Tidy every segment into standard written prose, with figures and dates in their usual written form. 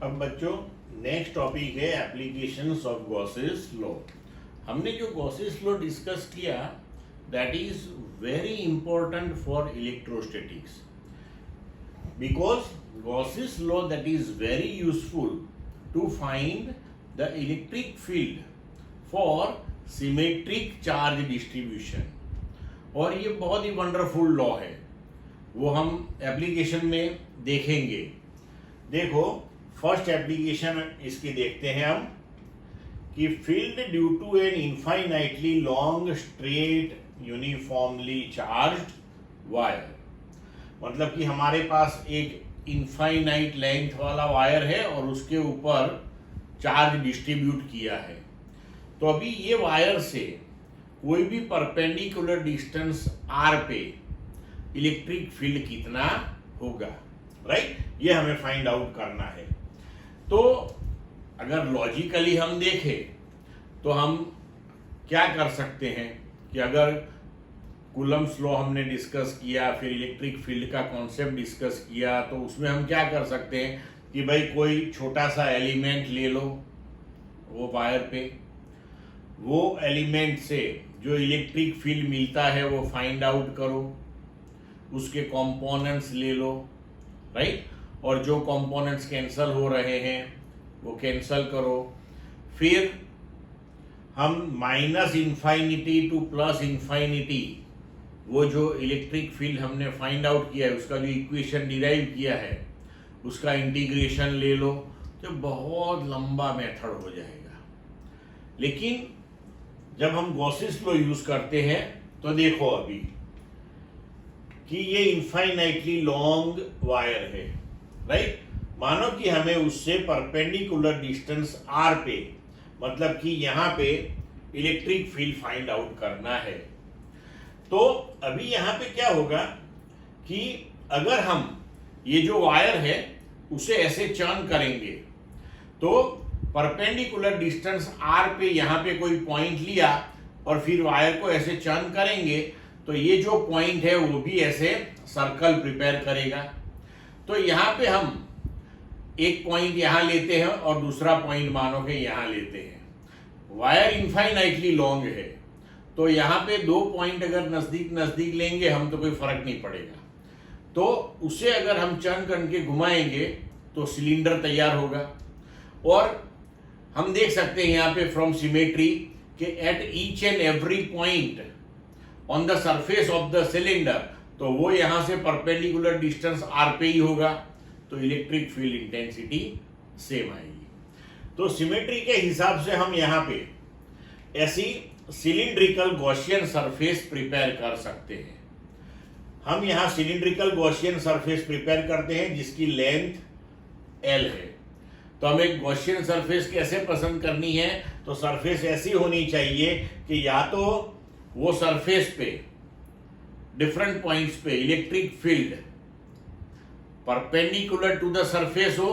अब बच्चों next topic है एप्लीकेशंस ऑफ गॉसेस लॉ। हमने जो गॉसेस लॉ डिस्कस किया that is very important for electrostatics because Gauss's law that is very useful to find the electric field for symmetric charge distribution। और ये बहुत ही wonderful law है, वो हम application में देखेंगे। देखो फर्स्ट एप्लीकेशन इसकी देखते हैं हम कि field due to an infinitely long straight uniformly charged wire. मतलब कि हमारे पास एक इनफाइनाइट लेंथ वाला वायर है और उसके ऊपर चार्ज डिस्ट्रीब्यूट किया है। तो अभी ये वायर से कोई भी परपेंडिकुलर डिस्टेंस आर पे इलेक्ट्रिक फील्ड कितना होगा, राइट? ये हमें फाइंड आउट करना है। तो अगर लॉजिकली हम देखें तो हम क्या कर सकते हैं कि अगर कूलम्स लॉ हमने डिस्कस किया, फिर इलेक्ट्रिक फील्ड का कॉन्सेप्ट डिस्कस किया, तो उसमें हम क्या कर सकते हैं कि भाई कोई छोटा सा एलिमेंट ले लो वो वायर पे, वो एलिमेंट से जो इलेक्ट्रिक फील्ड मिलता है वो फाइंड आउट करो, उसके कंपोनेंट्स ले लो, राइट? और जो कंपोनेंट्स कैंसल हो रहे हैं वो कैंसल करो। फिर हम माइनस इन्फाइनिटी टू प्लस इन्फाइनिटी वो जो इलेक्ट्रिक फील्ड हमने फाइंड आउट किया है उसका जो इक्वेशन डिराइव किया है उसका इंटीग्रेशन ले लो, तो बहुत लंबा मेथड हो जाएगा। लेकिन जब हम गॉसेस लॉ यूज करते हैं तो देखो अभी कि ये इनफाइनाइटली लॉन्ग वायर है, राइट? मानो कि हमें उससे परपेंडिकुलर डिस्टेंस आर पे, मतलब कि यहाँ पे इलेक्ट्रिक फील्ड फाइंड आउट करना है। तो अभी यहाँ पे क्या होगा कि अगर हम ये जो वायर है उसे ऐसे चर्न करेंगे तो परपेंडिकुलर डिस्टेंस आर पे यहाँ पे कोई पॉइंट लिया और फिर वायर को ऐसे चर्न करेंगे तो ये जो पॉइंट है वो भी ऐसे सर्कल प्रिपेयर करेगा। तो यहाँ पे हम एक पॉइंट यहाँ लेते हैं और दूसरा पॉइंट मानो के यहाँ लेते हैं। वायर इनफाइनाइटली लॉन्ग है तो यहाँ पे दो पॉइंट अगर नजदीक नजदीक लेंगे हम तो कोई फर्क नहीं पड़ेगा। तो उसे अगर हम चर्न करके घुमाएंगे तो सिलेंडर तैयार होगा। और हम देख सकते हैं यहाँ पे फ्रॉम सिमेट्री कि at each and every point on the surface of the cylinder, तो वो यहाँ से परपेंडिकुलर डिस्टेंस आर पे ही होगा, तो इलेक्ट्रिक फील्ड इंटेंसिटी सेम आएगी। तो सिमेट्री के हिसाब से हम यहाँ पे ऐसी सिलिंड्रिकल गॉसियन सरफेस प्रिपेयर कर सकते हैं। हम यहाँ सिलिंड्रिकल गॉसियन सरफेस प्रिपेयर करते हैं जिसकी लेंथ एल है। तो हमें गॉसियन सरफेस कैसे पसंद करनी है? तो सरफेस ऐसी होनी चाहिए कि या तो वो सरफेस पे डिफरेंट पॉइंट्स पे electric field perpendicular to the surface हो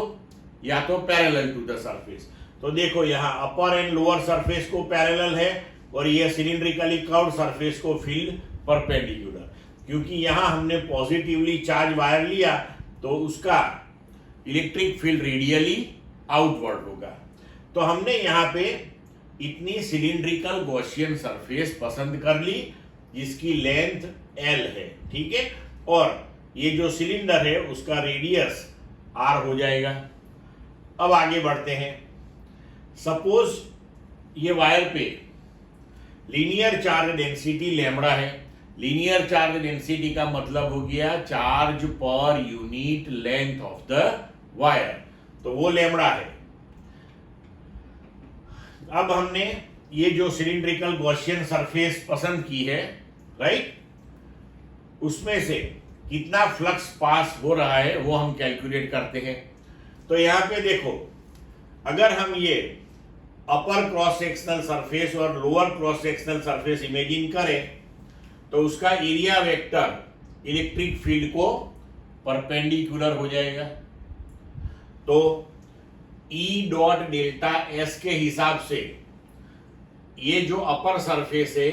या तो पैरेलल टू द सरफेस। तो देखो यहाँ अपर एंड लोअर सरफेस को पैरेलल है और ये सिलिंड्रिकली कर्व्ड सरफेस को फील्ड परपेंडिकुलर। क्योंकि यहाँ हमने पॉजिटिवली चार्ज वायर लिया तो उसका इलेक्ट्रिक फील्ड रेडियली आउटवर्ड होगा। तो हमने यहाँ पे इतनी सिलिंड्रिकल गॉसियन सरफेस पसंद कर ली जिसकी लेंथ एल है, ठीक है? और ये जो सिलेंडर है उसका रेडियस आर हो जाएगा। अब आगे बढ़ते हैं। सपोज ये वायर पे लीनियर चार्ज डेंसिटी लैम्बडा है। लीनियर चार्ज डेंसिटी का मतलब हो गया charge per unit length of the wire, तो वो लैम्बडा है। अब हमने ये जो सिलिंड्रिकल गॉसियन सरफेस पसंद की है, राइट? उसमें से कितना फ्लक्स पास हो रहा है वो हम कैलकुलेट करते हैं। तो यहाँ पे देखो, अगर हम ये अपर क्रॉस सेक्शनल सरफेस और lower cross sectional surface imagine करें तो उसका एरिया वेक्टर इलेक्ट्रिक फील्ड को परपेंडिकुलर हो जाएगा। तो E डॉट डेल्टा एस के हिसाब से ये जो अपर सरफेस है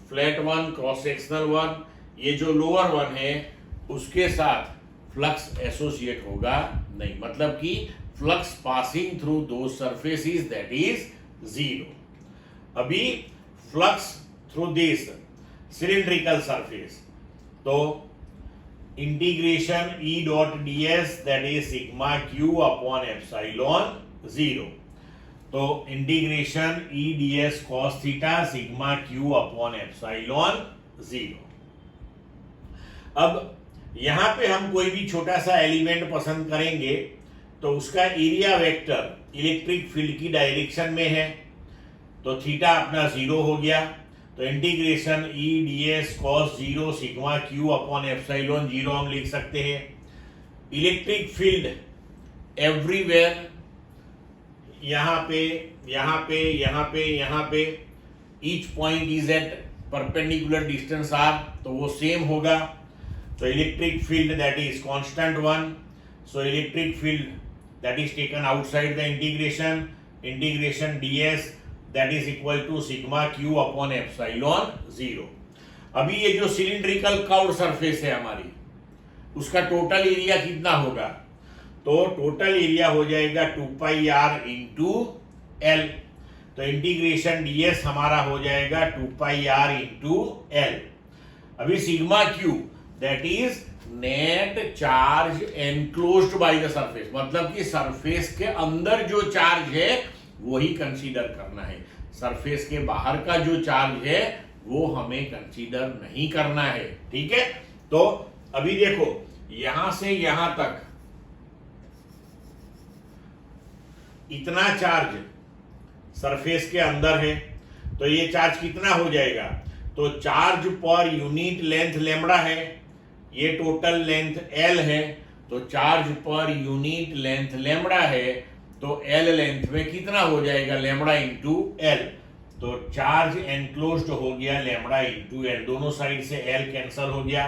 flat one cross sectional one, ये जो लोअर वन है उसके साथ फ्लक्स एसोसिएट होगा नहीं, मतलब कि flux passing through those surfaces, that is 0. अभी flux through this cylindrical surface, तो integration E dot ds, that is sigma q upon epsilon 0. तो integration E ds cos theta sigma q upon epsilon 0. अब यहां पे हम कोई भी छोटा सा एलिमेंट पसंद करेंगे तो उसका एरिया वेक्टर इलेक्ट्रिक फील्ड की डायरेक्शन में है, तो थीटा अपना 0 हो गया, तो integration E ds cos 0 sigma q upon epsilon 0 हम लिख सकते हैं. इलेक्ट्रिक फील्ड एवरीवेयर, यहाँ पे यहाँ पे यहाँ पे यहाँ पे each point is at perpendicular distance r, तो वो सेम होगा. तो electric field that is constant 1, so electric field that is taken outside the integration, integration ds that is equal to sigma q upon epsilon 0. अभी ये जो cylindrical curved surface है हमारी, उसका टोटल एरिया कितना होगा, तो टोटल एरिया हो जाएगा 2 पाई r इंटू एल. तो इंटीग्रेशन ds हमारा हो जाएगा 2 पाई r इंटू एल. अभी sigma q that is net charge enclosed by the surface, मतलब कि सरफेस के अंदर जो चार्ज है वही कंसीडर करना है, सरफेस के बाहर का जो चार्ज है वो हमें कंसीडर नहीं करना है. ठीक है, तो अभी देखो यहां से यहां तक इतना चार्ज सरफेस के अंदर है, तो ये चार्ज कितना हो जाएगा, तो charge per unit length lambda है, ये टोटल लेंथ एल है, तो charge per unit length lambda है, तो एल लेंथ में कितना हो जाएगा, लेमड़ा इंटू एल. तो चार्ज एनक्लोज्ड हो गया लेमड़ा इंटू एल, दोनों साइड से एल कैंसल हो गया,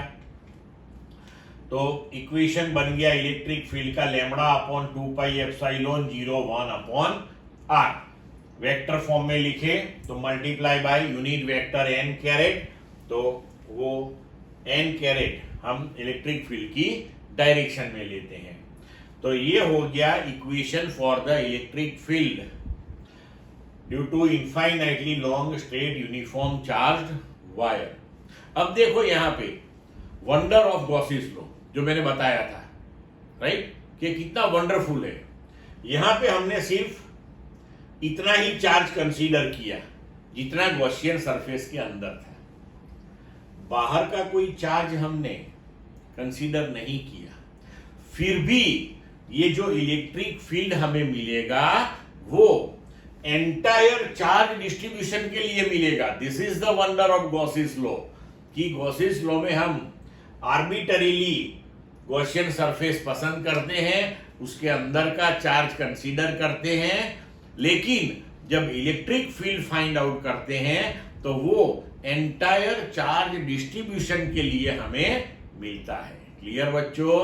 तो इक्वेशन बन गया इलेक्ट्रिक फील्ड का lambda upon 2 pi epsilon 0 1 upon R. Vector form में लिखे तो multiply by unit vector N caret, तो वो एन कैरेट हम इलेक्ट्रिक फील्ड की डायरेक्शन में लेते हैं. तो ये हो गया equation for the electric field due to infinitely long straight uniform charged wire. अब देखो यहाँ पे वंडर ऑफ गॉसिस लॉ जो मैंने बताया था, राइट, कि कितना वंडरफुल है. यहां पे हमने सिर्फ इतना ही चार्ज कंसीडर किया जितना गॉसियन सरफेस के अंदर था, बाहर का कोई चार्ज हमने कंसीडर नहीं किया. फिर भी ये जो इलेक्ट्रिक फील्ड हमें मिलेगा वो एंटायर चार्ज डिस्ट्रीब्यूशन के लिए मिलेगा. This is the wonder of Gauss's law, कि गॉसिस लॉ में हम आर्बिटरीली गॉसियन सरफेस पसंद करते हैं, उसके अंदर का चार्ज कंसीडर करते हैं, लेकिन जब इलेक्ट्रिक फील्ड फाइंड आउट करते हैं तो वो एंटायर चार्ज डिस्ट्रीब्यूशन के लिए हमें मिलता है. क्लियर बच्चों?